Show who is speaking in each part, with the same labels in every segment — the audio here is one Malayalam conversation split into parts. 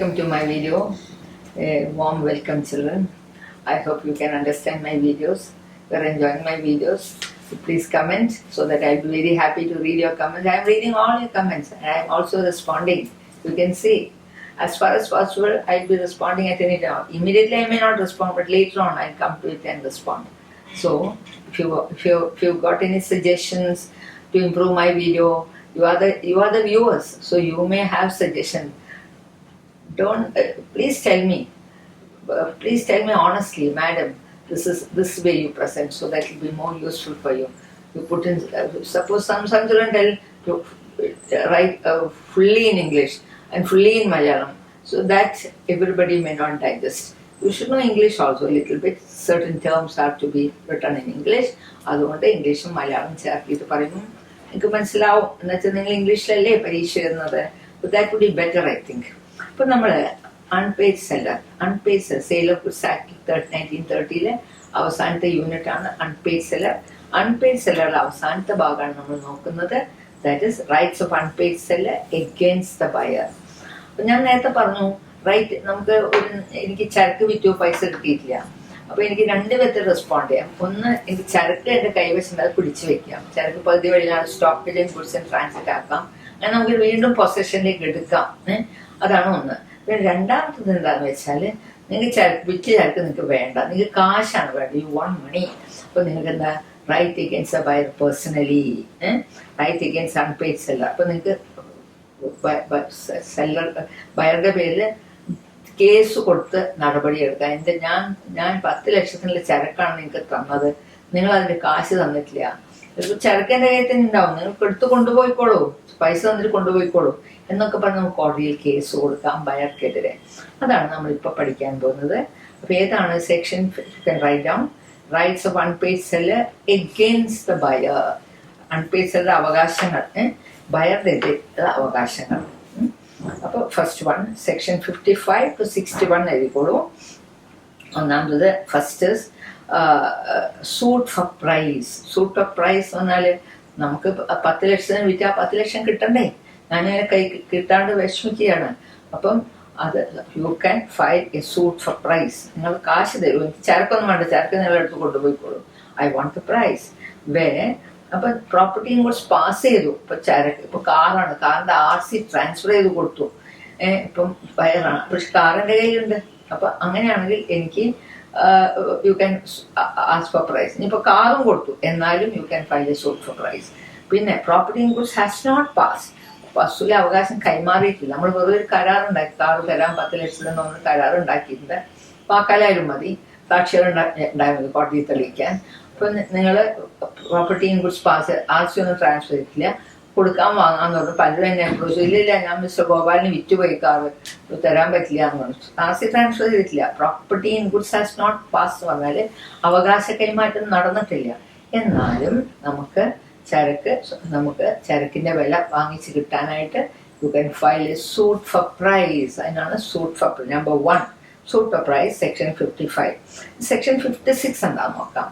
Speaker 1: Welcome to my video. A warm welcome, children. I hope you can understand my videos. You're enjoying my videos. So please comment so that I'll be very happy to read your comments. I'm reading all your comments and I'm also responding. You can see. As far as possible, I'll be responding at any time. Immediately I may not respond, but later on I'll come to it and respond. So if you've got any suggestions to improve my video, you are the viewers, so you may have suggestions. Please tell me honestly, madam, this way you present, so that will be more useful for you. You put in, suppose some children tell to write fully in English and fully in Malayalam, so that everybody may not digest. You should know English also a little bit. Certain terms have to be written in English. അതുകൊണ്ട് ഇംഗ്ലീഷും മലയാളം ചേർത്തിട്ട് പറയുന്നു എനിക്ക് മനസ്സിലാവും എന്ന് വെച്ചാൽ നിങ്ങൾ ഇംഗ്ലീഷിലല്ലേ പരീക്ഷ എഴുതുന്നത്. That would be better, I think. ഇപ്പൊ നമ്മൾ unpaid Sale of Goods Act 1930 അവസാനത്തെ യൂണിറ്റ് ആണ് അൺപെയ്ഡ് സെല്ലർ. അൺപെയ്ഡ് സെല്ലറുടെ അവസാനത്തെ ഭാഗമാണ് നമ്മൾ നോക്കുന്നത്. That is rights of unpaid seller against the buyer. അപ്പൊ ഞാൻ നേരത്തെ പറഞ്ഞു, റൈറ്റ്, നമുക്ക് എനിക്ക് ചരക്ക് വിറ്റു, പൈസ കിട്ടിയിട്ടില്ല. അപ്പൊ എനിക്ക് രണ്ട് വിധത്തിൽ റെസ്പോണ്ട് ചെയ്യാം. ഒന്ന്, എനിക്ക് ചരക്ക് എന്റെ കൈവശം അത് പിടിച്ചു വെക്കാം. ചരക്ക് പകുതി വഴിയാണ് സ്റ്റോക്ക് ഗുഡ്സ് ആൻഡ് ട്രാൻസിറ്റ് ആക്കാം. അങ്ങനെ നമുക്ക് വീണ്ടും പൊസഷനിലേക്ക് എടുക്കാം. അതാണ് ഒന്ന്. പിന്നെ രണ്ടാമത്തത് എന്താന്ന് വെച്ചാല്, നിങ്ങൾക്ക് വിറ്റ് ചരക്ക് നിങ്ങൾക്ക് വേണ്ട, നിങ്ങൾക്ക് കാശാണ് വേണ്ട, യു വാണ്ട് മണി. അപ്പൊ നിങ്ങൾക്ക് എന്താ, right against buyer personally, right against unpaid seller. അപ്പൊ നിങ്ങൾക്ക് ബയറുടെ പേരിൽ കേസ് കൊടുത്ത് നടപടിയെടുക്കാം. ഞാൻ 10 ലക്ഷത്തിനുള്ള ചരക്കാണ് നിങ്ങൾക്ക് തന്നത്, നിങ്ങൾ അതിന്റെ കാശ് തന്നിട്ടില്ല. ചരക്ക് എന്റെ കയ്യിൽ തന്നെ ഉണ്ടാവും, നിങ്ങൾക്ക് എടുത്ത് കൊണ്ടുപോയിക്കോളൂ, പൈസ തന്നിട്ട് കൊണ്ടുപോയിക്കോളൂ എന്നൊക്കെ പറഞ്ഞ് നമുക്ക് കോടതിയിൽ കേസ് കൊടുക്കാം ബയർക്കെതിരെ. അതാണ് നമ്മളിപ്പോൾ പഠിക്കാൻ പോകുന്നത്. അപ്പൊ ഏതാണ് section, write down, rights of unpaid seller against the buyer. Unpaid seller അവകാശങ്ങൾ, ബയറുടെ അവകാശങ്ങൾ. അപ്പോൾ ഫസ്റ്റ് വൺ, സെക്ഷൻ 55 to 61 എഴുതിക്കോളൂ. ഒന്നാമത് first suit for price. Suit for price പറഞ്ഞാല് നമുക്ക് 10 ലക്ഷത്തിന് വിറ്റാൽ 10 ലക്ഷം കിട്ടണ്ടേ? ഞാനങ്ങനെ കൈ കിട്ടാണ്ട് വിഷമിക്കുകയാണ്. അപ്പം അത് you can file a suit for price. നിങ്ങൾ കാശ് തരൂ, എനിക്ക് ചരക്കൊന്നും വേണ്ട, ചരക്ക് നിങ്ങൾ എടുത്ത് കൊണ്ടുപോയിക്കോളൂ, ഐ വാണ്ട് ദ പ്രൈസ്. അപ്പൊ പ്രോപ്പർട്ടിയും കൂടെ പാസ് ചെയ്തു. ഇപ്പൊ ചരക്ക്, ഇപ്പൊ കാറാണ്, കാറിന്റെ RC ട്രാൻസ്ഫർ ചെയ്ത് കൊടുത്തു. ഇപ്പം ബയറാണ്, പക്ഷെ കാറിന്റെ കയ്യിലുണ്ട്. അപ്പൊ അങ്ങനെയാണെങ്കിൽ എനിക്ക് you can ask for price. ഇനിയിപ്പോ കാറും കൊടുത്തു, എന്നാലും you can file a suit for price. പിന്നെ property in goods has not pass, വസ്തുവിലെ അവകാശം കൈമാറിയിട്ടില്ല. നമ്മൾ വെറുതെ ഒരു കരാറുണ്ടാക്കി, കാറ് തരാൻ 10 ലക്ഷത്തിന് ഒന്ന് കരാറുണ്ടാക്കിയിട്ടുണ്ട്. വാക്കാലായാലും മതി, സാക്ഷികൾ ഉണ്ടായാൽ മതി കോടതിയിൽ തെളിയിക്കാൻ. അപ്പൊ നിങ്ങള് property in goods pass, RC ഒന്നും ട്രാൻസ്ഫർ ചെയ്തിട്ടില്ല, കൊടുക്കാൻ വാങ്ങാന്ന് പറഞ്ഞു. പലരും എന്നെ അപ്രോച്ച്, ഇല്ല ഞാൻ മിസ്റ്റർ ഗോപാലിന് വിറ്റുപോയി കാറ്, തരാൻ പറ്റില്ല എന്ന് പറഞ്ഞു. RC ട്രാൻസ്ഫർ ചെയ്തിട്ടില്ല. Property in goods has not pass എന്ന് പറഞ്ഞാല് അവകാശ കൈമാറ്റം നടന്നിട്ടില്ല. എന്നാലും നമുക്ക് ചരക്കിന്റെ വില വാങ്ങിച്ച് കിട്ടാനായിട്ട് you can file a suit for price. അതിനാണ് suit for number 1, suit for price, section 55. Section 56 എന്താന്ന് നോക്കാം.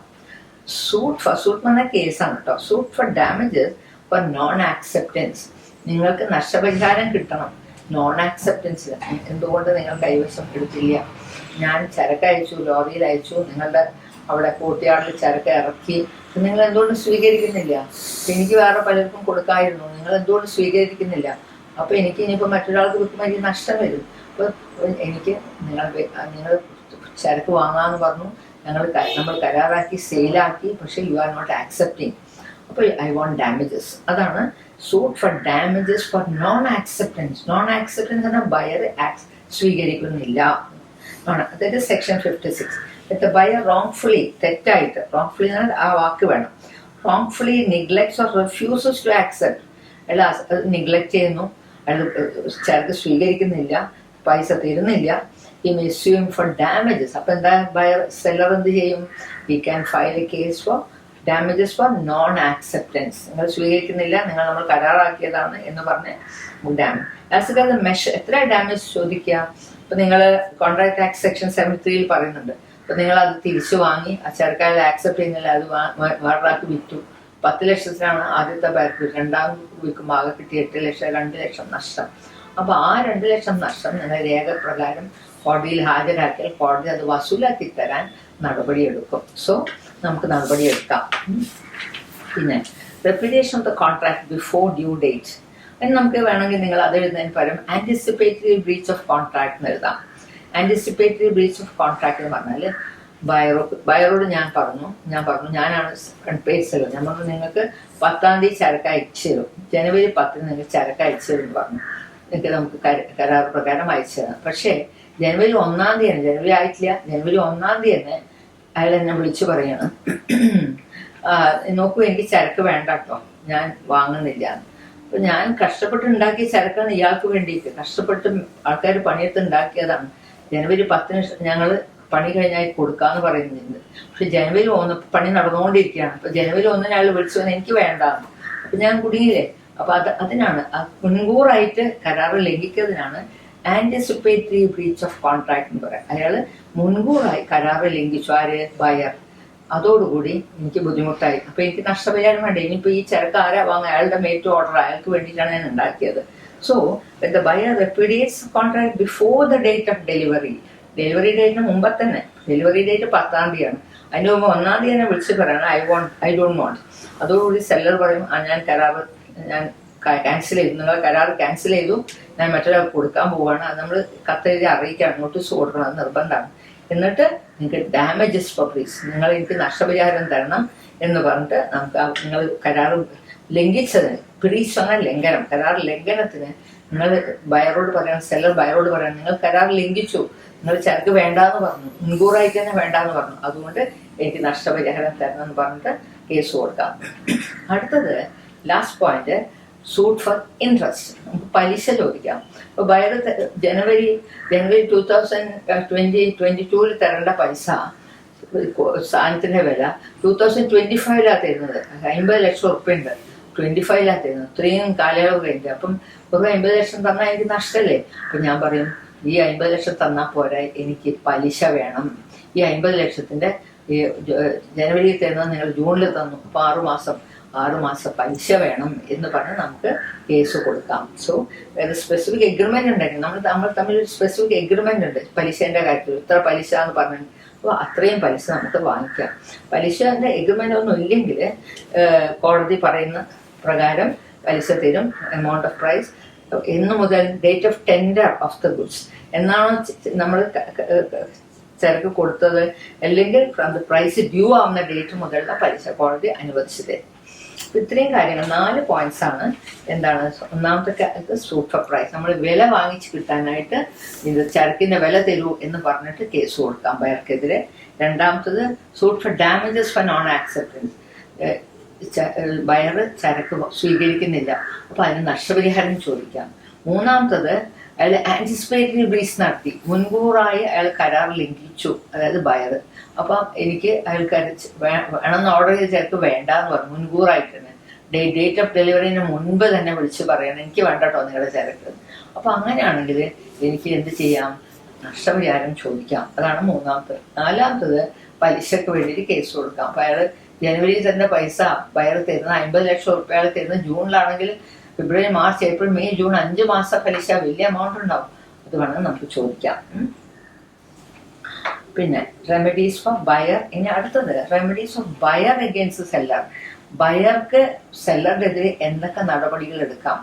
Speaker 1: സൂട്ട് പറഞ്ഞ കേസാണ് കേട്ടോ. Suit for damages for non acceptance. നിങ്ങൾക്ക് നഷ്ടപരിഹാരം കിട്ടണം. നോൺ ആക്സെപ്റ്റൻസ്, എന്തുകൊണ്ട് നിങ്ങൾ കൈവശം എടുത്തില്ല? ഞാൻ ചരക്ക് അയച്ചു, ലോറിയിൽ അയച്ചു, നിങ്ങളുടെ അവിടെ കോട്ടിയാടിൽ ചരക്ക് ഇറക്കി, നിങ്ങൾ എന്തുകൊണ്ട് സ്വീകരിക്കുന്നില്ല? എനിക്ക് വേറെ പലർക്കും കൊടുക്കായിരുന്നു, നിങ്ങൾ എന്തുകൊണ്ട് സ്വീകരിക്കുന്നില്ല? അപ്പൊ എനിക്ക് ഇനിയിപ്പോ മറ്റൊരാൾക്ക് കൊടുക്കുമ്പോൾ എനിക്ക് നഷ്ടം വരും. അപ്പൊ എനിക്ക് നിങ്ങൾ ചരക്ക് വാങ്ങാന്ന് പറഞ്ഞു, നമ്മൾ കരാറാക്കി സെയിലാക്കി, പക്ഷെ യു ആർ നോട്ട് ആക്സെപ്റ്റിംഗ്. അപ്പൊ ഐ വാണ്ട് ഡാമേജസ്. അതാണ് suit for damages for non acceptance. Non acceptance എന്നാൽ ബയർ സ്വീകരിക്കുന്നില്ല. അതായത് സെക്ഷൻ 56. The buyer wrongfully, തെറ്റായിട്ട്, wrongfully എന്നാൽ ആ വാക്ക് വേണം, wrongfully neglects or refuses to accept. അയാൾ അത് neglect ചെയ്യുന്നു, അയാൾ ചരക്ക് സ്വീകരിക്കുന്നില്ല, പൈസ തരുന്നില്ല. He may sue him for damages. അപ്പൊ എന്താ ബയർ, സെല്ലർ എന്ത് ചെയ്യും? He can file a case for damages for non acceptance. നിങ്ങൾ സ്വീകരിക്കുന്നില്ല, നമ്മൾ കരാറാക്കിയതാണ് എന്ന് പറഞ്ഞ് damage. As well the measure, എത്ര ഡാമേജ് ചോദിക്കുക? ഇപ്പൊ നിങ്ങൾ കോൺട്രാക്ട് ആക്ട് സെക്ഷൻ 73 പറയുന്നുണ്ട്. അപ്പൊ നിങ്ങൾ അത് തിരിച്ചു വാങ്ങി, ആ ചരക്കാരെ ആക്സെപ്റ്റ് ചെയ്യുന്നില്ല, അത് വേറൊരാൾക്ക് വിറ്റു, 10 ലക്ഷത്തിനാണ് ആദ്യത്തെ ബയർക്ക്, രണ്ടാം വിൽക്കുമ്പോൾ ആകെ കിട്ടി 8 ലക്ഷം, 2 ലക്ഷം നഷ്ടം. അപ്പൊ ആ 2 ലക്ഷം നഷ്ടം നിങ്ങൾ രേഖപ്രകാരം കോടതിയിൽ ഹാജരാക്കിയാൽ കോടതി അത് വസൂലാക്കി തരാൻ നടപടിയെടുക്കും. സോ നമുക്ക് നടപടിയെടുക്കാം. പിന്നെ repudiation of the contract before due date, അതിന് നമുക്ക് വേണമെങ്കിൽ നിങ്ങൾ അത് എഴുതുന്നതിന് പകരം ആന്റിസിപ്പേറ്ററി ബ്രീച്ച് ഓഫ് കോൺട്രാക്ട് എന്ന് എഴുതാം. ആന്റിസിപ്പേറ്ററി ബ്രീച്ച് ഓഫ് കോൺട്രാക്ട് എന്ന് പറഞ്ഞാൽ ബയറോട് ഞാൻ പറഞ്ഞു ഞാനാണ് പേഴ്സ് സെല്ലർ. ഞാൻ പറഞ്ഞു നിങ്ങൾക്ക് 10-ാം തീയതി ചരക്ക് അയച്ചു തരും, ജനുവരി 10-ന് നിങ്ങൾ ചരക്ക് അയച്ചു തരും എന്ന് പറഞ്ഞു. നിങ്ങൾക്ക് നമുക്ക് കരാർ പ്രകാരം അയച്ചു തരാം. പക്ഷേ ജനുവരി 1-ാം തീയതി, ജനുവരി ആയിട്ടില്ല, ജനുവരി 1-ാം തീയതി തന്നെ അയാൾ എന്നെ വിളിച്ചു പറയാണ്, നോക്കൂ എനിക്ക് ചരക്ക് വേണ്ട കേട്ടോ, ഞാൻ വാങ്ങുന്നില്ല. അപ്പൊ ഞാൻ കഷ്ടപ്പെട്ട് ഉണ്ടാക്കിയ ചരക്കാണ് ഇയാൾക്ക് വേണ്ടിയിട്ട്, കഷ്ടപ്പെട്ട് ആൾക്കാർ പണിയെടുത്ത് ഉണ്ടാക്കിയതാണ്. ജനുവരി 10-ന് ഞങ്ങൾ പണി കഴിഞ്ഞാൽ കൊടുക്കാന്ന് പറയുന്നുണ്ട്. പക്ഷെ ജനുവരി 1 പണി നടന്നുകൊണ്ടിരിക്കുകയാണ്. അപ്പൊ ജനുവരി 1-ന് അയാൾ വിളിച്ചു വന്ന് എനിക്ക് വേണ്ടാന്ന്. അപ്പൊ ഞാൻ കുടുങ്ങിയില്ലേ. അപ്പൊ അതിനാണ് മുൻകൂറായിട്ട് കരാറ് ലംഘിക്കുന്നതിനാണ് ആന്റിസിപ്പേറ്ററി ബ്രീച്ച് ഓഫ് കോൺട്രാക്ട് എന്ന് പറയാം. അയാള് മുൻകൂറായി കരാറ് ലംഘിച്ചു, ആര്? ബയർ. അതോടുകൂടി എനിക്ക് ബുദ്ധിമുട്ടായി. അപ്പൊ എനിക്ക് നഷ്ടപരിഹാരം വേണ്ട. ഇനിയിപ്പോ ഈ ചരക്ക് ആരാ വാങ്ങുക? അയാളുടെ മേറ്റ് ഓർഡർ, അയാൾക്ക് വേണ്ടിയിട്ടാണ് ഞാൻ ഉണ്ടാക്കിയത്. So the buyer repudiates contract before the date of delivery. Delivery ഡേറ്റിന് മുമ്പ് തന്നെ. ഡെലിവറി ഡേറ്റ് 10-ാം തീയതിയാണ്. അതിന് മുമ്പ് 1-ാം തീയതി തന്നെ വിളിച്ച് പറയണം ഐ ഡോണ്ട് വാണ്ട്. അതോടുകൂടി സെല്ലർ പറയും ഞാൻ കരാറ് ക്യാൻസൽ ചെയ്തു, നിങ്ങൾ കരാർ ക്യാൻസൽ ചെയ്തു, ഞാൻ മറ്റൊരാൾക്ക് കൊടുക്കാൻ പോവുകയാണ്. അത് നമ്മൾ കത്തെഴുതി അറിയിക്കണം, നോട്ടീസ് കൊടുക്കണം, അത് നിർബന്ധമാണ്. എന്നിട്ട് നിങ്ങൾക്ക് ഡാമേജസ് ഫോർ ബ്രീച്ച്, നിങ്ങൾ എനിക്ക് നഷ്ടപരിഹാരം തരണം എന്ന് പറഞ്ഞിട്ട് നമുക്ക് നിങ്ങൾ കരാർ ലംഘിച്ചതിന്, ബ്രീച്ച് എന്ന ലംഘനം, കരാർ ലംഘനത്തിന് നിങ്ങൾ ബയറോട് പറയണം, സെല്ലർ ബയറോട് പറയണം നിങ്ങൾ കരാർ ലംഘിച്ചു, നിങ്ങൾ ചരക്ക് വേണ്ടാന്ന് പറഞ്ഞു, മുൻകൂറായിട്ട് തന്നെ വേണ്ടാന്ന് പറഞ്ഞു, അതുകൊണ്ട് എനിക്ക് നഷ്ടപരിഹാരം തരണം എന്ന് പറഞ്ഞിട്ട് കേസ് കൊടുക്കാം. അടുത്തത് last point, suit for interest. നമുക്ക് പലിശ ചോദിക്കാം. ഇപ്പൊ ബയർ ജനുവരി 2022 തരേണ്ട പൈസ, സാധനത്തിന്റെ വില 2025 തരുന്നത്. 50 ലക്ഷം ഉറുപ്പ്യുണ്ട്, 25 തരുന്നത്. ഇത്രയും കാലയളവ് കഴിഞ്ഞിട്ട് അപ്പം ഒരു 50 ലക്ഷം തന്നാൽ എനിക്ക് നഷ്ടമല്ലേ? അപ്പൊ ഞാൻ പറയും ഈ 50 ലക്ഷം തന്നാൽ പോരാ, എനിക്ക് പലിശ വേണം. ഈ 50 ലക്ഷത്തിന്റെ ജനുവരിയിൽ തരുന്നത് നിങ്ങൾ ജൂണിൽ തന്നു, അപ്പൊ 6 മാസം പലിശ വേണം എന്ന് പറഞ്ഞ് നമുക്ക് കേസ് കൊടുക്കാം. സോ സ്പെസിഫിക് എഗ്രിമെന്റ് ഉണ്ടെങ്കിൽ നമ്മൾ തമ്മിൽ ഒരു സ്പെസിഫിക് എഗ്രിമെന്റ് ഉണ്ട് പലിശന്റെ കാര്യത്തിൽ, ഇത്ര പലിശ എന്ന് പറഞ്ഞു. അപ്പോൾ അത്രയും പലിശ നമുക്ക് വാങ്ങിക്കാം. പലിശന്റെ എഗ്രിമെന്റ് ഒന്നും ഇല്ലെങ്കിൽ കോടതി പറയുന്ന പ്രകാരം പലിശ തരും. എമൗണ്ട് ഓഫ് പ്രൈസ് എന്ന് മുതൽ date of tender of the goods എന്നാണ് നമ്മൾ ചരക്ക് കൊടുത്തത്, അല്ലെങ്കിൽ പ്രൈസ് ഡ്യൂ ആവുന്ന ഡേറ്റ് മുതലുള്ള പലിശ കോടതി അനുവദിച്ചു തരും. ഇത്രയും കാര്യങ്ങൾ 4 പോയിന്റ്സ് ആണ്. എന്താണ്? ഒന്നാമത്തെ സൂട്ട് ഫോർ പ്രൈസ്, നമ്മൾ വില വാങ്ങിച്ച് കിട്ടാനായിട്ട് ഇത് ചരക്കിന്റെ വില തരൂ എന്ന് പറഞ്ഞിട്ട് കേസ് കൊടുക്കാം ബയർക്കെതിരെ. രണ്ടാമത്തത് suit for damages for non acceptance, buyer ചരക്ക് സ്വീകരിക്കുന്നില്ല, അപ്പൊ അതിന് നഷ്ടപരിഹാരം ചോദിക്കാം. മൂന്നാമത്തത് അയാൾ ആന്റിസിപ്പേറ്ററി ബ്രീച്ച് നടത്തി, മുൻകൂറായി അയാൾ കരാർ ലംഘിച്ചു, അതായത് ബയർ. അപ്പം എനിക്ക് അയാൾക്ക് വേണമെന്ന് ഓർഡർ ചെയ്ത ചരക്ക് വേണ്ടാന്ന് പറഞ്ഞു, മുൻകൂറായിട്ട് തന്നെ ഡേറ്റ് ഓഫ് ഡെലിവറിന് മുൻപ് തന്നെ വിളിച്ച് പറയണം എനിക്ക് വേണ്ട കേട്ടോ നിങ്ങളുടെ ചരക്ക്. അപ്പൊ അങ്ങനെയാണെങ്കിൽ എനിക്ക് എന്ത് ചെയ്യാം? നഷ്ടപരിഹാരം ചോദിക്കാം. അതാണ് മൂന്നാമത്തത്. നാലാമത്തത് പലിശക്ക് വേണ്ടിയിട്ട് കേസ് കൊടുക്കാം. അപ്പൊ അയാൾ ജനുവരിയിൽ തന്നെ പൈസ ബയർ തരുന്ന 50 ലക്ഷം ഉറുപ്പ്യ അയാൾ തരുന്ന ജൂണിലാണെങ്കിൽ ഫെബ്രുവരി, മാർച്ച്, ഏപ്രിൽ, മെയ്, ജൂൺ 5 മാസം പലിശ വലിയ എമൗണ്ട് ഉണ്ടാവും. അത് വേണമെങ്കിൽ നമുക്ക് ചോദിക്കാം. പിന്നെ റെമഡീസ് ഫോർ ബയർ. ഇനി അടുത്തത് remedies for buyer against seller. ബയർക്ക് സെല്ലറുടെ എതിരെ എന്തൊക്കെ നടപടികൾ എടുക്കാം?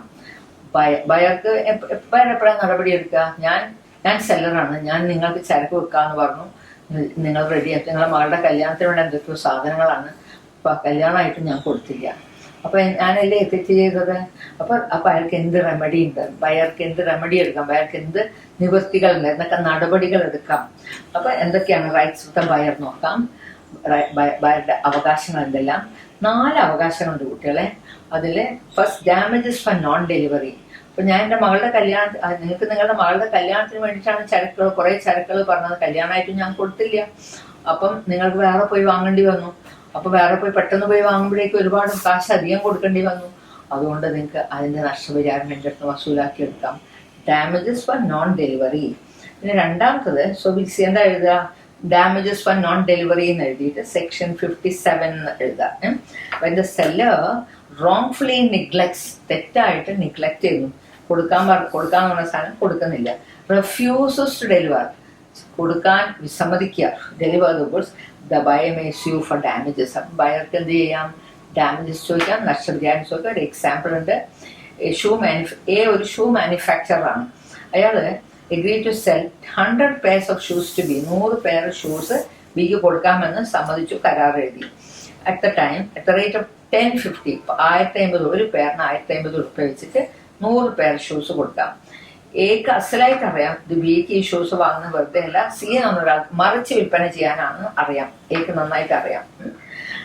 Speaker 1: ബയർക്ക് എപ്പോഴാണ് നടപടി എടുക്കുക? ഞാൻ സെല്ലറാണ്, ഞാൻ നിങ്ങൾക്ക് ചരക്ക് വെക്കാന്ന് പറഞ്ഞു, നിങ്ങൾ റെഡിയാക്കി, നിങ്ങളുടെ മകളുടെ കല്യാണത്തിന് വേണ്ട എന്തൊക്കെയോ സാധനങ്ങളാണ്, അപ്പൊ കല്യാണമായിട്ട് ഞാൻ കൊടുത്തില്ല, അപ്പൊ ഞാനല്ലേ തെറ്റ് ചെയ്തത്. അപ്പൊ അയാൾക്ക് എന്ത് റെമഡി ഉണ്ട്? ബയർക്ക് എന്ത് റെമഡി എടുക്കാം? ബയർക്ക് എന്ത് നിവൃത്തികളുണ്ട്? എന്തൊക്കെ നടപടികൾ എടുക്കാം? അപ്പൊ എന്തൊക്കെയാണ് റൈറ്റ്സ് ഓഫ് ദ ബയർ നോക്കാം. ബയറുടെ അവകാശങ്ങൾ എന്തെല്ലാം? 4 അവകാശങ്ങളുണ്ട് കുട്ടികളെ. അതില് first, damages for non delivery. അപ്പൊ ഞാൻ എൻ്റെ മകളുടെ നിങ്ങൾക്ക് നിങ്ങളുടെ മകളുടെ കല്യാണത്തിന് വേണ്ടിയിട്ടാണ് ചരക്കുകൾ, കുറെ ചരക്കുകൾ പറഞ്ഞത്, കല്യാണമായിട്ടും ഞാൻ കൊടുത്തില്ല, അപ്പം നിങ്ങൾക്ക് വേറെ പോയി വാങ്ങേണ്ടി വന്നു. അപ്പൊ വേറെ പോയി പെട്ടെന്ന് പോയി വാങ്ങുമ്പോഴേക്കും ഒരുപാട് കാശ് അധികം കൊടുക്കേണ്ടി വന്നു. അതുകൊണ്ട് നിങ്ങൾക്ക് അതിന്റെ നഷ്ടപരിഹാരം എൻ്റെ അടുത്ത് വസൂലാക്കി എടുക്കാം. Damages for non delivery. പിന്നെ രണ്ടാമത്തത്, സോ വിൽസി എന്താ എഴുതുക? ഡാമേജസ് ഫോർ നോൺ ഡെലിവറി എന്ന് എഴുതിയിട്ട് സെക്ഷൻ 57 എഴുതാം. When the seller wrongfully neglects, തെറ്റായിട്ട് നെഗ്ലക്ട് ചെയ്യുന്നു, കൊടുക്കാന്ന് പറഞ്ഞ സാധനം കൊടുക്കുന്നില്ല. റിഫ്യൂസസ് ടു ഡെലിവർ, കൊടുക്കാൻ വിസമ്മതിക്കുക, deliver the goods, the buyer may sue for damages. അപ്പം ബയർക്ക് എന്ത് ചെയ്യാം, ഡാമേജസ് ചോദിക്കാം, നഷ്ടപരിഹാരം ചോദിക്കാം. ഒരു എക്സാമ്പിൾ ഉണ്ട്. ഒരു ഷൂ മാനുഫാക്ചറാണ്. അയാൾ agree to sell 100 pairs of shoes to B, 100 pair shoes ബിക്ക് കൊടുക്കാമെന്ന് സമ്മതിച്ചു, കരാർ എഴുതി. At the time at the rate of 1050, 1050, ഒരു പേരിന് 1050 രൂപ വെച്ചിട്ട് 100 pair ഷൂസ് കൊടുക്കാം. എക്ക് അസലായിട്ട് അറിയാം ഇത് ബിക്ക് ഈ ഷൂസ് വാങ്ങുന്ന വെറുതെ അല്ല, സി എന്നൊരാൾ മറിച്ച് വിൽപ്പന ചെയ്യാനാണ് അറിയാം, എക്ക് നന്നായിട്ട് അറിയാം.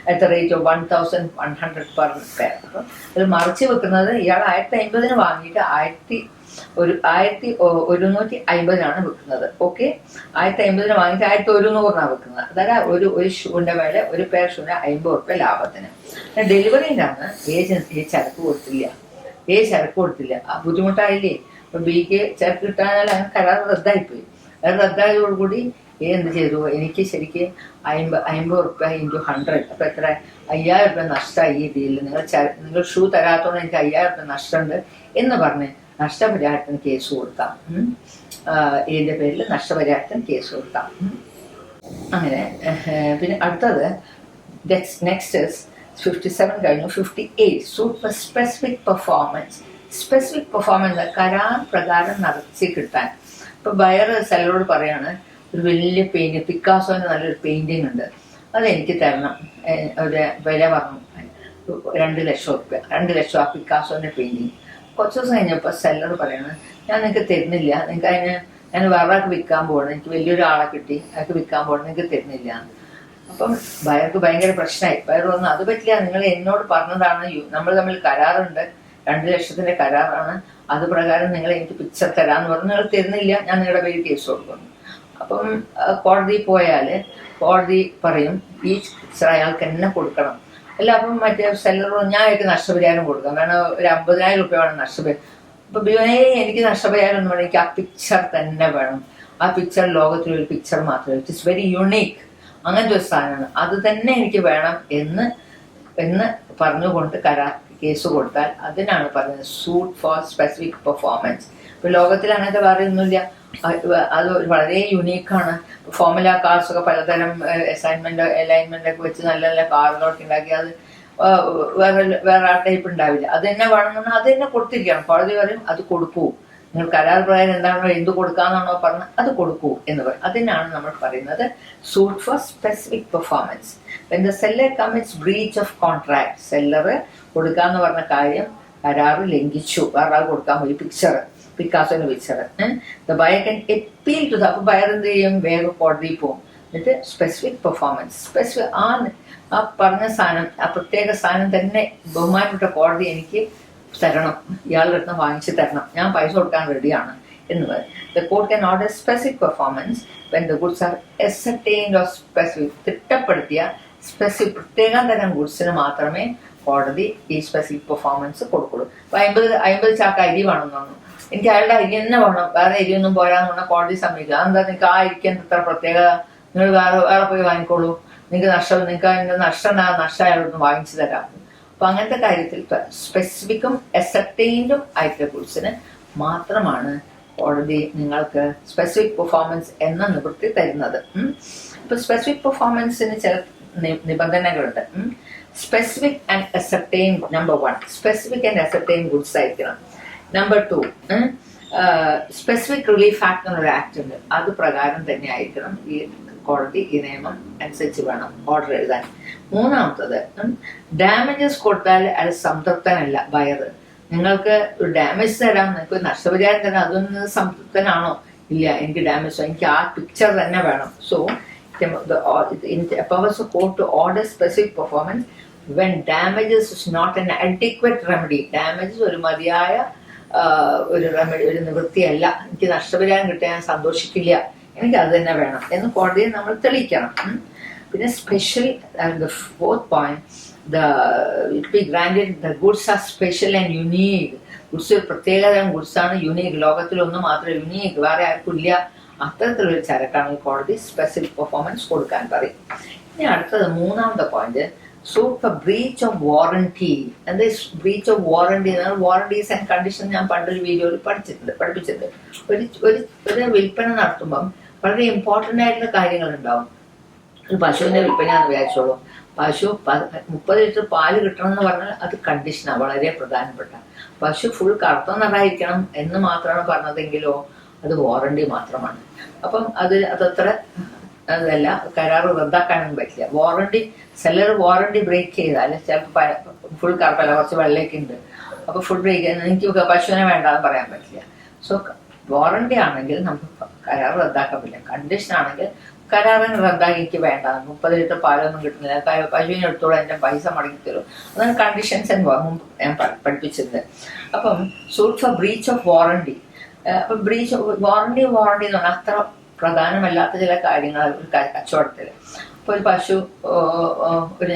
Speaker 1: At the rate of 1100 per pair. അപ്പം ഇത് മറിച്ച് വെക്കുന്നത് ഇയാൾ 1050 വാങ്ങിയിട്ട് 1150 വിൽക്കുന്നത്. ഓക്കെ, 1050 വാങ്ങിയിട്ട് 1100 വെക്കുന്നത്. അതായത് ഒരു ഷൂവിന്റെ വില, ഒരു പേർ ഷൂവിന് 50 രൂപ ലാഭത്തിന്. ഡെലിവറിൻ്റെ ആണ് ചരക്ക് കൊടുത്തില്ല. ബുദ്ധിമുട്ടായില്ലേ? അപ്പൊ ബിക്ക് ചരക്ക് കിട്ടാനാൽ കരാർ റദ്ദായിപ്പോയി. അത് റദ്ദായതോടുകൂടി എന്ത് ചെയ്തു, എനിക്ക് ശരിക്ക് 50 രൂപ ഇൻറ്റു 100, അപ്പൊ എത്ര, 5000 രൂപ നഷ്ടമായി ഈ ഡീലിൽ. നിങ്ങൾ ഷൂ തരാത്തോണ്ട് എനിക്ക് 5000 രൂപ നഷ്ടമുണ്ട് എന്ന് പറഞ്ഞ് നഷ്ടപരിഹാരത്തിന് കേസ് കൊടുക്കാം. ഇതിന്റെ പേരിൽ നഷ്ടപരിഹാരത്തിന് കേസ് കൊടുക്കാം. അങ്ങനെ പിന്നെ അടുത്തത് നെക്സ്റ്റ് 57 കഴിഞ്ഞു. 58 super specific performance. Specific performance കരാർ പ്രകാരം നടത്തി കിട്ടാൻ. ഇപ്പൊ ബയർ സെല്ലറോട് പറയാണ്, ഒരു വലിയ പെയിന്റിങ്, പിക്കാസോന്റെ നല്ലൊരു പെയിന്റിങ് ഉണ്ട്, അതെനിക്ക് തരണം. ഒരു വില പറഞ്ഞു 2 ലക്ഷം രൂപ. 2 ലക്ഷം ആ പിക്കാസോന്റെ പെയിന്റിങ്. കുറച്ച് ദിവസം കഴിഞ്ഞപ്പോൾ സെല്ലർ പറയണത്, ഞാൻ നിങ്ങൾക്ക് തരുന്നില്ല, നിങ്ങൾക്ക് ഞാൻ വേറെ ആൾക്ക് വിൽക്കാൻ പോകണം, എനിക്ക് വലിയൊരാളെ കിട്ടി, അയാൾക്ക് വിൽക്കാൻ പോകണം, നിങ്ങൾക്ക് തരുന്നില്ല. അപ്പം ബയർക്ക് ഭയങ്കര പ്രശ്നമായി. ബയർ പറഞ്ഞു, അത് പറ്റില്ല, നിങ്ങൾ എന്നോട് പറഞ്ഞതാണ്, നമ്മൾ തമ്മിൽ കരാറുണ്ട്, 2 ലക്ഷത്തിന്റെ കരാറാണ്, അത് പ്രകാരം നിങ്ങൾ എനിക്ക് പിക്ചർ തരാന്ന് പറഞ്ഞു, നിങ്ങൾ തരുന്നില്ല, ഞാൻ നിങ്ങളുടെ പേര് കേസ് കൊടുക്കുന്നു. അപ്പം കോടതി പോയാൽ കോടതി പറയും ഈ പിക്ചർ അയാൾക്ക് തന്നെ കൊടുക്കണം. അല്ല, അപ്പം മറ്റേ സെല്ലർ ഞാൻ എനിക്ക് നഷ്ടപരിഹാരം കൊടുക്കാം, വേണം ഒരു 50,000 രൂപ വേണം നഷ്ടപരിഹാരം. അപ്പൊ എനിക്ക് നഷ്ടപരിഹാരം ഒന്നും വേണം, എനിക്ക് ആ പിക്ചർ തന്നെ വേണം. ആ പിക്ചർ ലോകത്തിലൊരു പിക്ചർ മാത്രമേ, ഇറ്റ് ഇസ് വെരി യുണീക്ക്, അങ്ങനത്തെ ഒരു സാധനമാണ്, അത് തന്നെ എനിക്ക് വേണം എന്ന് പറഞ്ഞുകൊണ്ട് കേസ് കൊടുത്താൽ അതിനാണ് പറയുന്നത് സൂട്ട് ഫോർ സ്പെസിഫിക് പെർഫോമൻസ്. ഇപ്പൊ ലോകത്തിൽ അങ്ങനത്തെ വേറെ ഒന്നുമില്ല, അത് വളരെ യുണീക്കാണ്. ഫോർമുല കാർസ് ഒക്കെ പലതരം അലൈൻമെന്റ് ഒക്കെ വെച്ച് നല്ല നല്ല കാറുകളൊക്കെ ഉണ്ടാക്കി, അത് വേറെ ആ ടൈപ്പ് ഉണ്ടാവില്ല. അത് തന്നെ വേണമെന്ന് അത് തന്നെ കൊടുത്തിരിക്കണം. കോടതി പറയും അത് കൊടുക്കൂ, നിങ്ങൾ കരാർ പ്രകാരം എന്താണോ എന്ത് കൊടുക്കാന്നാണോ പറഞ്ഞത് അത് കൊടുക്കൂ എന്ന് പറയും. അതിനാണ് നമ്മൾ പറയുന്നത് suit for specific performance. when the seller commits breach of contract, seller കൊടുക്കാന്ന് പറഞ്ഞ കാര്യം കരാറ് ലംഘിച്ചു, വേറെ ആൾ കൊടുക്കാൻ പോയി പിക്കാസോന്റെ picture, the buyer can appeal to the. അപ്പൊ ബയർ എന്ത് ചെയ്യും, വേഗം കോടതിയിൽ പോകും. എന്നിട്ട് സ്പെസിഫിക് പെർഫോമൻസ്, ആ പറഞ്ഞ സാധനം, ആ പ്രത്യേക സാധനം തന്നെ ബഹുമാനപ്പെട്ട കോടതി എനിക്ക് തരണം, ഇയാളുടെ അടുത്ത് വാങ്ങിച്ചു തരണം, ഞാൻ പൈസ കൊടുക്കാൻ റെഡിയാണ് എന്ന് പറയും. The court can order specific performance when the goods are ascertained or specific. തിട്ടപ്പെടുത്തിയ പ്രത്യേകം തരം ഗുഡ്സിന് മാത്രമേ കോടതി ഈ സ്പെസിഫിക് പെർഫോമൻസ് കൊടുക്കുള്ളൂ. 50 ചാക്ക് അരി വേണമെന്ന് പറഞ്ഞു, എനിക്ക് അയാളുടെ അരി തന്നെ വേണം, വേറെ അരിയൊന്നും പോരാന്ന് പറഞ്ഞാൽ കോടതി സമ്മതിക്കുക. അതെന്താ, നിങ്ങൾക്ക് ആ അരിക്കാൻ ഇത്ര പ്രത്യേകത, നിങ്ങൾ വേറെ പോയി വാങ്ങിക്കോളൂ, നിങ്ങൾക്ക് അതിന്റെ നഷ്ടം അയാളൊന്ന് വാങ്ങിച്ചു തരാം. അപ്പൊ അങ്ങനത്തെ കാര്യത്തിൽ സ്പെസിഫിക്കും അസർട്ടൈൻഡും ആയിട്ടുള്ള ഗുഡ്സിന് മാത്രമാണ് കോടതി നിങ്ങൾക്ക് സ്പെസിഫിക് പെർഫോമൻസ് എന്ന നിവൃത്തി തരുന്നത്. ഇപ്പൊ സ്പെസിഫിക് പെർഫോമൻസിന് ചില നിബന്ധനകളുണ്ട്. Specific and ascertain, number 1 specific and ascertain goods ആയിരിക്കണം. നമ്പർ 2 സ്പെസിഫിക് റിലീഫ് ആക്ട് എന്നൊരു ആക്ട് ഉണ്ട്, അത് പ്രകാരം തന്നെ ആയിരിക്കണം ഈ കോടതി ഈ നിയമം അനുസരിച്ച് വേണം ഓർഡർ എഴുതാൻ. മൂന്നാമത്തത്, ഡാമേജസ് കൊടുത്താൽ അത് സംതൃപ്തനല്ല ബയർ. നിങ്ങൾക്ക് ഒരു ഡാമേജ് തരാം, നിങ്ങൾക്ക് നഷ്ടപരിഹാരം തരാം, അതൊന്നും സംതൃപ്തനാണോ? ഇല്ല, എനിക്ക് ഡാമേജ്, എനിക്ക് ആ പിക്ചർ തന്നെ വേണം. So powers of court to order specific performance when damages is not an adequate remedy. Damages ഒരു മതിയായ ഒരു റെമഡി, ഒരു നിവൃത്തിയല്ല, എനിക്ക് നഷ്ടപരിഹാരം കിട്ടിയാൽ ഞാൻ സന്തോഷിക്കില്ല, എനിക്ക് അത് തന്നെ വേണം എന്ന് കോടതിയെ നമ്മൾ തെളിയിക്കണം. പിന്നെ special, the fourth point, it be granted the goods are special and unique. Goods പ്രത്യേകതരം ഗുഡ്സാണ്, യുണീക്ക്, ലോകത്തിലൊന്നും മാത്രമേ യുണീക്ക്, വേറെ ആർക്കും ഇല്ല, അത്തരത്തിലൊരു ചരക്കാണ് കോടതി സ്പെസിഫിക് പെർഫോമൻസ് കൊടുക്കാൻ പറയും. ഇനി അടുത്തത് മൂന്നാമത്തെ point, suit for breach of warranty. And this breach of warranty, warranties and conditions ഞാൻ പണ്ടൊരു വീഡിയോയിൽ പഠിപ്പിച്ചിട്ടുണ്ട്. ഒരു വിൽപ്പന നടത്തുമ്പം വളരെ ഇമ്പോർട്ടൻ്റ് ആയിട്ടുള്ള കാര്യങ്ങളുണ്ടാവും. ഒരു പശുവിൻ്റെ വിൽപ്പനയാണെന്ന് വിചാരിച്ചോളൂ. പശു 30 ലിറ്റർ പാല് കിട്ടണം എന്ന് പറഞ്ഞാൽ അത് കണ്ടീഷനാണ്, വളരെ പ്രധാനപ്പെട്ട. പശു ഫുൾ കറുത്തന്നതായിരിക്കണം എന്ന് മാത്രമാണ് പറഞ്ഞതെങ്കിലോ അത് വാറണ്ടി മാത്രമാണ്. അപ്പം അതത്ര അതല്ല, കരാറ് റദ്ദാക്കാനൊന്നും പറ്റില്ല. വാറണ്ടി സെല്ലർ വാറണ്ടി ബ്രേക്ക് ചെയ്താൽ ചിലപ്പോൾ ഫുൾ കറുപ്പല്ല, കുറച്ച് വെള്ളയൊക്കെ ഉണ്ട്, അപ്പോൾ ഫുൾ ബ്രേക്ക് എനിക്ക് പശുവിനെ വേണ്ടാന്ന് പറയാൻ പറ്റില്ല. സോ വാറണ്ടി ആണെങ്കിൽ നമുക്ക് കരാർ റദ്ദാക്കാൻ പറ്റില്ല. കണ്ടീഷൻ ആണെങ്കിൽ കരാറിന് റദ്ദാക്കി എനിക്ക് വേണ്ട, 30 ലിറ്റർ പാലൊന്നും കിട്ടുന്നില്ല, പശുവിനെ എടുത്തോളം എൻ്റെ പൈസ മടക്കി തരും. അതാണ് കണ്ടീഷൻസ് ഞാൻ പഠിപ്പിച്ചത്. അപ്പം suit for breach of warranty. അപ്പം ബ്രീച്ച് വാറണ്ടി എന്ന് പറഞ്ഞാൽ അത്ര പ്രധാനമല്ലാത്ത ചില കാര്യങ്ങൾ ഒരു കച്ചവടത്തിൽ. ഇപ്പോൾ ഒരു പശു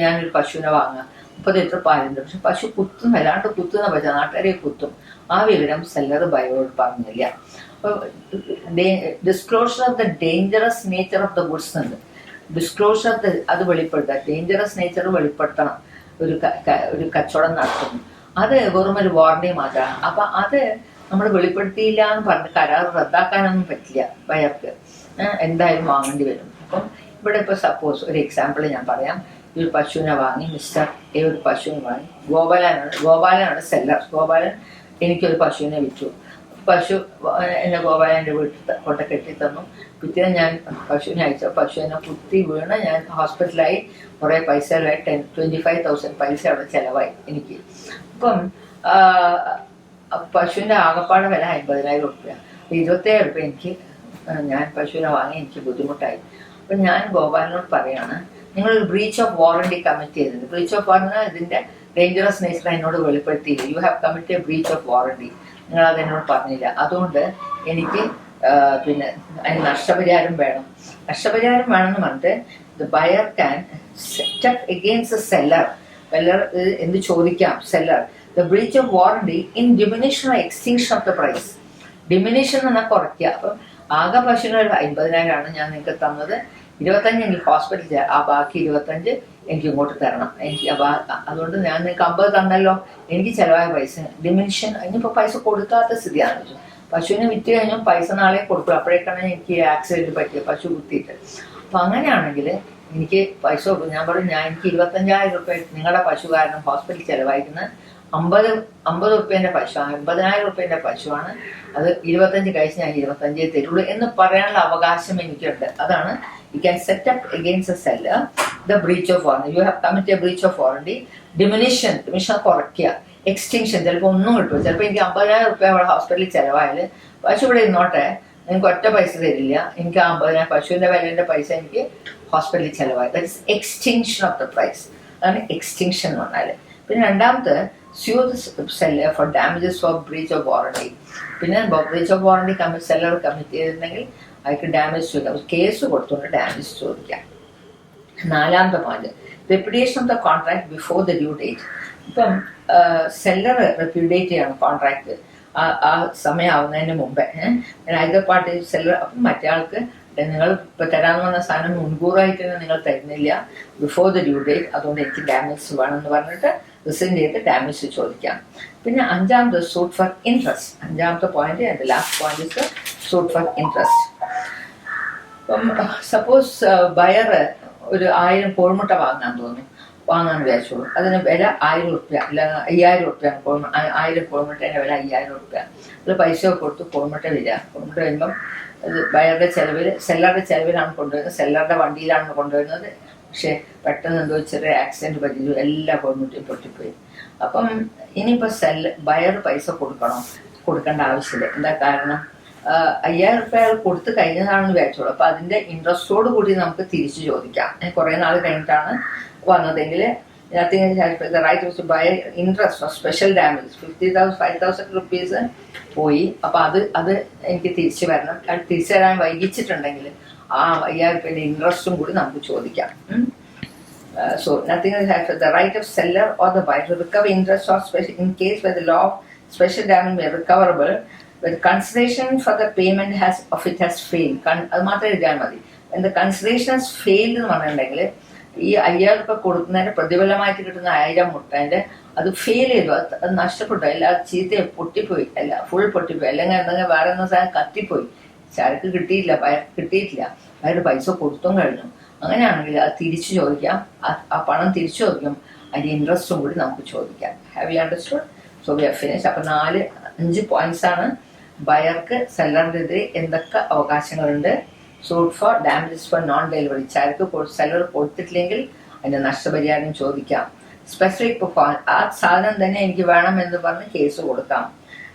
Speaker 1: ഞാനൊരു പശുവിനെ വാങ്ങാം, 30 ലിറ്റർ പാലുണ്ട്, പക്ഷെ പശു വല്ലാണ്ട് കുത്തുന്ന പശു, നാട്ടുകാരെ കുത്തും. ആ വിവരം സെല്ലർ ബയോട് പറഞ്ഞില്ല. Disclosure of the dangerous nature of the goods ഉണ്ട്. ഡിസ്ക്ലോഷർ അത് വെളിപ്പെടുത്തുക, ഡേഞ്ചറസ് നേച്ചർ വെളിപ്പെടുത്തണം ഒരു കച്ചവടം നടത്തുന്നു. അത് വെറും ഒരു വാറണ്ടി മാത്രമാണ്. അപ്പൊ അത് നമ്മൾ വെളിപ്പെടുത്തിയില്ല എന്ന് പറഞ്ഞ് കരാർ റദ്ദാക്കാനൊന്നും പറ്റില്ല. ബയർക്ക് എന്തായാലും വാങ്ങേണ്ടി വരും. അപ്പം ഇവിടെ ഇപ്പോൾ സപ്പോസ് ഒരു എക്സാമ്പിൾ ഞാൻ പറയാം. ഈ ഒരു പശുവിനെ വാങ്ങി, മിസ്റ്റർ എ ഒരു പശുവിനെ വാങ്ങി, ഗോപാലനാണ് സെല്ലർ. ഗോപാലൻ എനിക്കൊരു പശുവിനെ വിറ്റു. പശു എന്നെ ഗോപാലൻ്റെ വീട്ടിൽ കൊണ്ട കെട്ടി തന്നു. പിറ്റേന്ന് ഞാൻ പശുവിനെ അയച്ചു. പശുവിനെ കുത്തി വീണ് ഞാൻ ഹോസ്പിറ്റലായി, കുറേ പൈസകളായി 25,000 പൈസ അവിടെ ചിലവായി എനിക്ക്. അപ്പം പശുവിൻ്റെ ആകപ്പാട് വില 50,000 രൂപ. 27,000 രൂപ എനിക്ക് ഞാൻ പശുവിനെ വാങ്ങി, എനിക്ക് ബുദ്ധിമുട്ടായി. അപ്പം ഞാൻ ഗോപാലനോട് പറയാണ്, നിങ്ങളൊരു ബ്രീച്ച് ഓഫ് വാറണ്ടി കമ്മിറ്റ് ചെയ്തിട്ടുണ്ട്. ബ്രീച്ച് ഓഫ് വാറണ്ടി ഇതിൻ്റെ ഡേഞ്ചറസ് നേച്ചർ എന്നോട് വെളിപ്പെടുത്തിയില്ല. You have commit a breach of warranty. നിങ്ങളത് എന്നോട് പറഞ്ഞില്ല. അതുകൊണ്ട് എനിക്ക് പിന്നെ അതിന് നഷ്ടപരിഹാരം വേണം. നഷ്ടപരിഹാരം വേണമെന്ന് പറഞ്ഞിട്ട് the buyer can step against the seller. Seller എന്ത് ചോദിക്കാം? Seller the breach of warranty in diminution or extinction of the price. Diminution എന്ന് പറഞ്ഞാൽ കുറയ്ക്കുക. അപ്പം ആകെ പശുവിന് 50,000 ഞാൻ നിങ്ങൾക്ക് തന്നത്, 25 എനിക്ക് ഹോസ്പിറ്റലിൽ, ആ ബാക്കി 25 എനിക്ക് ഇങ്ങോട്ട് തരണം. എനിക്ക് അതുകൊണ്ട് ഞാൻ നിങ്ങൾക്ക് 50 തന്നല്ലോ, എനിക്ക് ചിലവായ പൈസ ഡിമിനിഷൻ. ഇനിയിപ്പോൾ പൈസ കൊടുക്കാത്ത സ്ഥിതിയാണെന്ന് വെച്ചു. പശുവിനെ വിറ്റ് കഴിഞ്ഞാൽ പൈസ നാളെ കൊടുക്കും. അപ്പോഴേക്കാണ് എനിക്ക് ആക്സിഡന്റ് പറ്റിയ പശു കുത്തിയിട്ട്. അപ്പം അങ്ങനെയാണെങ്കിൽ എനിക്ക് പൈസ കൊടുക്കും. ഞാൻ പറഞ്ഞു, എനിക്ക് 25,000 രൂപ നിങ്ങളുടെ പശു കാരണം ഹോസ്പിറ്റലിൽ ചിലവായിരിക്കുന്നത് 50 രൂപേൻ്റെ പശു, 50,000 രൂപേൻ്റെ പശുവാണ്. അത് 25 കഴിച്ച് ഞാൻ 25 തരുള്ളൂ എന്ന് പറയാനുള്ള അവകാശം എനിക്കുണ്ട്. അതാണ് you can set up against a seller the breach of warranty. You have committed a breach of warranty. Diminution കുറയ്ക്കുക. എക്സ്റ്റിങ്ഷൻ ചിലപ്പോൾ ഒന്നും കിട്ടും. ചിലപ്പോൾ എനിക്ക് 50,000 രൂപ അവിടെ ഹോസ്പിറ്റലിൽ ചിലവായാൽ പശു ഇവിടെ ഇരുന്നോട്ടെ, നിങ്ങൾക്ക് ഒറ്റ പൈസ തരില്ല, എനിക്ക് 50,000 പശുവിൻ്റെ വിലേൻ്റെ പൈസ എനിക്ക് ഹോസ്പിറ്റലിൽ ചിലവായി. That is extinction of the price. അതാണ് എക്സ്റ്റിങ്ഷൻ എന്ന് പറഞ്ഞാൽ. പിന്നെ രണ്ടാമത്തെ sue the seller for damages for breach of warranty. പിന്നെ breach of warranty seller commit ചെയ്തിട്ടുണ്ടെങ്കിൽ അയാൾക്ക് ഡാമേജ് ചോദിക്കാം, കേസ് കൊടുത്തുകൊണ്ട് ഡാമേജ് ചോദിക്കാം. 4ാമത്തെ point, repudiation of the contract before the due date. ഇപ്പം സെല്ലർ റെപ്യൂഡിയേറ്റ് ചെയ്യണം കോൺട്രാക്ട് ആ സമയമാവുന്നതിന് മുമ്പേ. ഐദർ പാർട്ടി സെല്ലർ, അപ്പം മറ്റേ ആൾക്ക് നിങ്ങൾ ഇപ്പം തരാമെന്ന് പറഞ്ഞ സാധനം മുൻകൂറായിട്ട് തന്നെ നിങ്ങൾ തരുന്നില്ല, ബിഫോർ ദ ഡ്യൂ ഡേറ്റ്, അതുകൊണ്ട് എനിക്ക് ഡാമേജ് വേണമെന്ന് പറഞ്ഞിട്ട് റിസൈൻ ചെയ്ത് ഡാമേജ് ചോദിക്കാം. പിന്നെ 5ാമത് സൂട്ട് ഫോർ ഇൻട്രസ്റ്റ്. 5ാമത്തെ point and last point is suit for interest. അപ്പം സപ്പോസ് ബയർ ഒരു 1000 കോഴിമുട്ട വാങ്ങാൻ വിചാരിച്ചോളൂ. അതിന് വില 1000 രൂപ, അല്ല 5000 രൂപയാണ്. 1000 കോഴിമുട്ടേൻ്റെ വില 5000 രൂപയാണ്. അത് പൈസ കൊടുത്ത് കോഴിമുട്ട വരുമ്പം അത് ബയറുടെ ചെലവിൽ, സെല്ലറുടെ ചെലവിലാണ് കൊണ്ടുവരുന്നത്, സെല്ലറുടെ വണ്ടിയിലാണ് കൊണ്ടുവരുന്നത്. പക്ഷെ പെട്ടെന്ന് എന്തോ ചെറിയ ആക്സിഡന്റ് പറ്റിച്ചു, എല്ലാ കോഴിമുട്ടയും പൊട്ടിപ്പോയി. അപ്പം ഇനിയിപ്പോൾ ബയർ പൈസ കൊടുക്കേണ്ട ആവശ്യമില്ല. എന്താ കാരണം? 5000 രൂപ അയാൾ കൊടുത്ത് കഴിഞ്ഞതാണെന്ന് വിചാരിച്ചോളൂ. അപ്പം അതിൻ്റെ ഇൻട്രസ്റ്റോട് കൂടി നമുക്ക് തിരിച്ചു ചോദിക്കാം. കുറേ നാൾ കഴിഞ്ഞിട്ടാണ് വന്നതെങ്കിൽ the right to buy interest or special damage 5,000 rupees പോയി. അപ്പം അത് എനിക്ക് തിരിച്ചു വരണം. അത് തിരിച്ചു തരാൻ വൈകിച്ചിട്ടുണ്ടെങ്കിൽ ആ 5000 രൂപയുടെ ഇൻട്രസ്റ്റും കൂടി നമുക്ക് ചോദിക്കാം. So nothing is the right of seller or the buyer to recover interest or special in case where the law of special damage may recoverable with consideration for the payment has failed. അത് മാത്രമേ എഴുതിയാൽ മതി. When the consideration has failed എന്ന് പറഞ്ഞിട്ടുണ്ടെങ്കിൽ ഈ 5,000 രൂപ കൊടുക്കുന്നതിന് പ്രതിഫലമായിട്ട് കിട്ടുന്ന 1000 മുട്ടേന്റെ അത് ഫെയിൽ ചെയ്തു, അത് നഷ്ടപ്പെട്ടു, എല്ലാം ചീത്ത പൊട്ടിപ്പോയി, എല്ലാം ഫുൾ പൊട്ടിപ്പോയി, അല്ലെങ്കിൽ എന്തെങ്കിലും വേറെ എന്ന സാധനം കത്തിപ്പോയി, ചരക്ക് കിട്ടിയില്ല, കിട്ടിയിട്ടില്ല, അയാൾ പൈസ കൊടുത്തും കഴിഞ്ഞു. അങ്ങനെയാണെങ്കിൽ അത് തിരിച്ചു ചോദിക്കാം, ആ പണം തിരിച്ചു ചോദിക്കും, അതിന്റെ ഇൻട്രസ്റ്റും കൂടി നമുക്ക് ചോദിക്കാം. Have you understood? So we are finish. അപ്പൊ 5 പോയിന്റ്സ് ആണ്. ബയർക്ക് സെല്ലറിനെതിരെ എന്തൊക്കെ അവകാശങ്ങളുണ്ട്. Suit for damages for non delivery, ചരക്ക് സെല്ലർ കൊടുത്തിട്ടില്ലെങ്കിൽ അതിന്റെ നഷ്ടപരിഹാരം ചോദിക്കാം. സ്പെസിഫിക് പെർഫോമൻസ്, ആ സാധനം തന്നെ എനിക്ക് വേണം എന്ന് പറഞ്ഞ് കേസ് കൊടുക്കാം.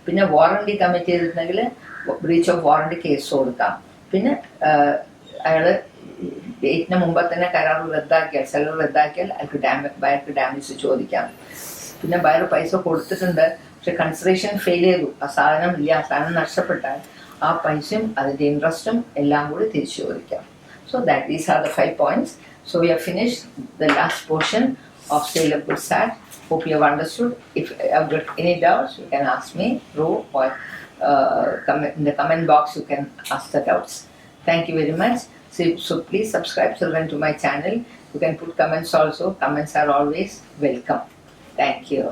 Speaker 1: പിന്നെ വാറണ്ടി കമ്മിറ്റ് ചെയ്തിട്ടുണ്ടെങ്കിൽ ബ്രീച്ച് ഓഫ് വാറണ്ടി കേസ് കൊടുക്കാം. പിന്നെ അയാള് ഡേറ്റിന് മുമ്പ് തന്നെ കരാർ റദ്ദാക്കിയാൽ, സെല്ലർ റദ്ദാക്കിയാൽ അയാൾക്ക് ബയർക്ക് ഡാമേജ് ചോദിക്കാം. പിന്നെ ബയർ പൈസ കൊടുത്തിട്ടുണ്ട്, പക്ഷെ കൺസിഡറേഷൻ ഫെയിൽ ചെയ്തു, ആ സാധനം ഇല്ല, ആ സാധനം നഷ്ടപ്പെട്ടാൽ ആ പൈസയും അതിന്റെ ഇൻട്രസ്റ്റും എല്ലാം കൂടി തിരിച്ചു ചോദിക്കാം. So these are the 5 points. So we have finished the last portion of sale of goods act. Hope you have understood. If you have got any doubts, you can ask me through or in the comment box. You can ask the doubts. Thank you very much. So please subscribe, children, to my channel. You can put comments also. Comments are always welcome. Thank you.